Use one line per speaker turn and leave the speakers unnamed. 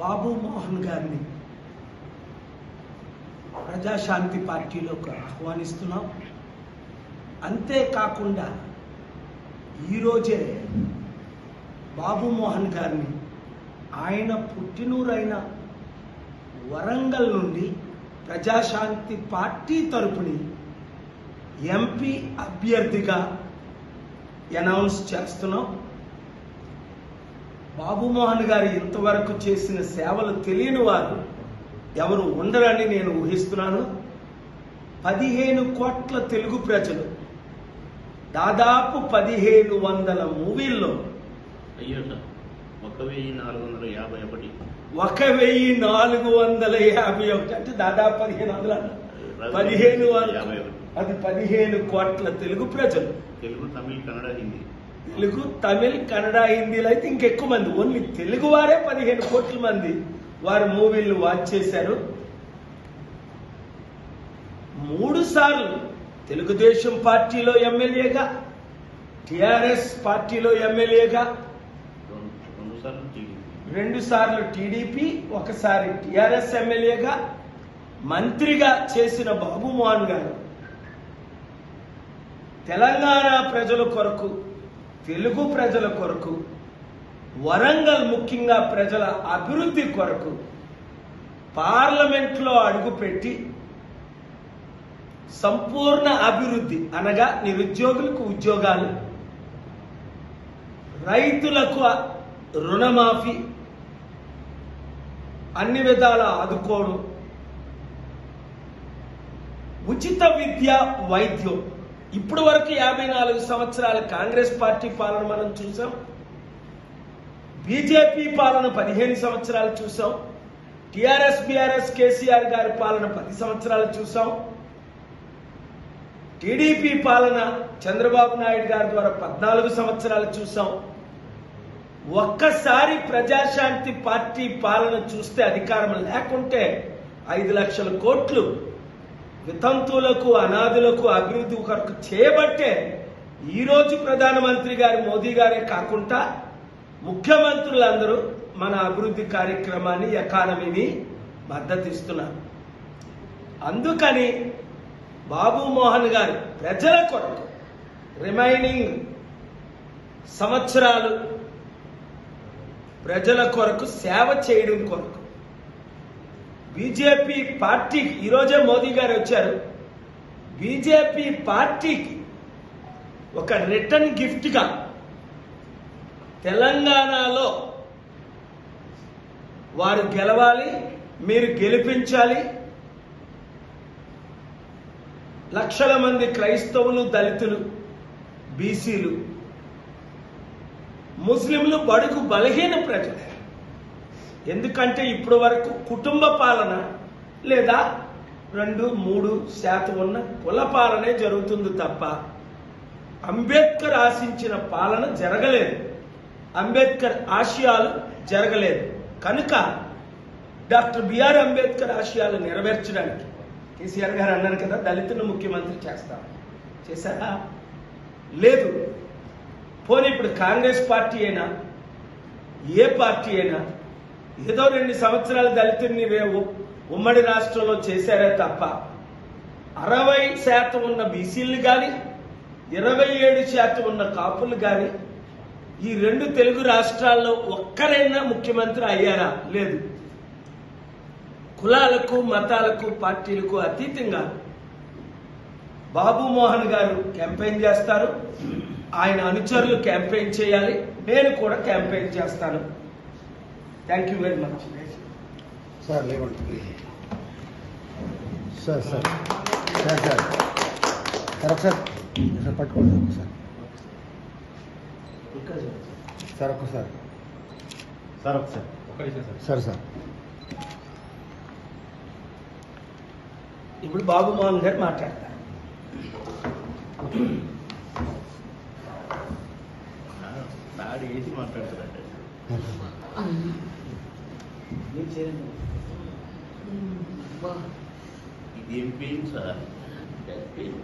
బాబు మోహన్ గారిని ప్రజాశాంతి పార్టీలోకి ఆహ్వానిస్తున్నాం. అంతేకాకుండా ఈరోజే బాబు మోహన్ గారిని ఆయన పుట్టినూరైన వరంగల్ నుండి ప్రజాశాంతి పార్టీ తరపుని ఎంపీ అభ్యర్థిగా అనౌన్స్ చేస్తున్నాం. బాబు మోహన్ గారు ఇంతవరకు చేసిన సేవలు తెలియని వారు ఎవరు ఉండరని నేను ఊహిస్తున్నాను. 15 కోట్ల తెలుగు ప్రజలు దాదాపు 1500 మూవీల్లో 1451 అంటే దాదాపు 1500 అది 15 కోట్ల తెలుగు ప్రజలు.
తెలుగు, తమిళ్, కన్నడ, హిందీ.
తెలుగు, తమిళ్, కన్నడ, హిందీలో అయితే ఇంకెక్కువ మంది. ఓన్లీ తెలుగు వారే 15 కోట్ల మంది వారి మూవీలు వాచ్ చేశారు. 3 సార్లు తెలుగుదేశం పార్టీలో ఎమ్మెల్యేగా, టిఆర్ఎస్ పార్టీలో ఎమ్మెల్యేగా, 2 సార్లు టీడీపీ, 1 సారి టిఆర్ఎస్ ఎమ్మెల్యేగా, మంత్రిగా చేసిన బాబు మోహన్ గారు తెలంగాణ ప్రజల కొరకు, తెలుగు ప్రజల కొరకు, వరంగల్ ముఖ్యంగా ప్రజల అభివృద్ధి కొరకు పార్లమెంట్లో అడుగుపెట్టి సంపూర్ణ అభివృద్ధి అనగా నిరుద్యోగులకు ఉద్యోగాలు, రైతులకు రుణమాఫీ, అన్ని విధాల ఆదుకోవడం, ఉచిత విద్య, వైద్యం. ఇప్పటి వరకు 54 సంవత్సరాల కాంగ్రెస్ పార్టీ పాలన మనం చూసాం. బీజేపీ పాలన 15 సంవత్సరాలు చూసాం. టిఆర్ఎస్, బీఆర్ఎస్, కేసీఆర్ గారి పాలన 10 సంవత్సరాలు చూసాం. టీడీపీ పాలన చంద్రబాబు నాయుడు గారి ద్వారా 14 సంవత్సరాలు చూసాం. ఒక్కసారి ప్రజాశాంతి పార్టీ పాలన చూస్తే అధికారం లేకుంటే 5 లక్షల కోట్లు వితంతువులకు, అనాథులకు అభివృద్ధి కొరకు చేయబట్టే ఈరోజు ప్రధానమంత్రి గారు మోదీ గారే కాకుండా ముఖ్యమంత్రులందరూ మన అభివృద్ధి కార్యక్రమాన్ని, ఎకానమీని మద్దతిస్తున్నారు. అందుకని బాబు మోహన్ గారు ప్రజల కొరకు రిమైనింగ్ సంవత్సరాలు ప్రజల కొరకు సేవ చేయడం కొరకు బీజేపీ పార్టీకి, ఈరోజే మోదీ గారు వచ్చారు, బీజేపీ పార్టీకి ఒక రిటర్న్ గిఫ్ట్గా తెలంగాణలో వారు గెలవాలి, మీరు గెలిపించాలి, లక్షల మంది క్రైస్తవులు, దళితులు, బీసీలు, ముస్లింలు, బడుగు బలహీన ప్రజలు. ఎందుకంటే ఇప్పటి వరకు కుటుంబ పాలన లేదా 2-3% ఉన్న కుల పాలనే జరుగుతుంది తప్ప అంబేద్కర్ ఆశించిన పాలన జరగలేదు, అంబేద్కర్ ఆశయాలు జరగలేదు. కనుక డాక్టర్ బిఆర్ అంబేద్కర్ ఆశయాలు నెరవేర్చడానికి కేసీఆర్ గారు అన్నారు కదా, దళితులను ముఖ్యమంత్రి చేస్తాం. చేశారా? లేదు. పోనీ ఇప్పుడు కాంగ్రెస్ పార్టీ అయినా, ఏ పార్టీ అయినా ఏదో 2 సంవత్సరాల దళితుల్ని ఉమ్మడి రాష్ట్రంలో చేశారే తప్ప 60% ఉన్న బీసీలు కానీ, 27% ఉన్న కాపులు కానీ ఈ 2 తెలుగు రాష్ట్రాల్లో ఒక్కరైనా ముఖ్యమంత్రి అయ్యారా? లేదు. కులాలకు, మతాలకు, పార్టీలకు అతీతంగా బాబు మోహన్ గారు క్యాంపెయిన్ చేస్తారు. ఆయన అనుచరులు క్యాంపెయిన్ చేయాలి. నేను కూడా క్యాంపెయిన్ చేస్తాను. Thank you very much.
Sir లేవండి sir sir sir sir sir ఒకసారి సార్ పట్టుకోండి ఒకసారి సార్ ఒక్కసారి సార్ ఒకసారి సార్ సార్
ఇప్పుడు బాబు మోహన్ గారు మాట్లాడతారు.
ఏది మాట్లాడతారంటే ఇది ఏం పెయిన్ సార్? పెయిన్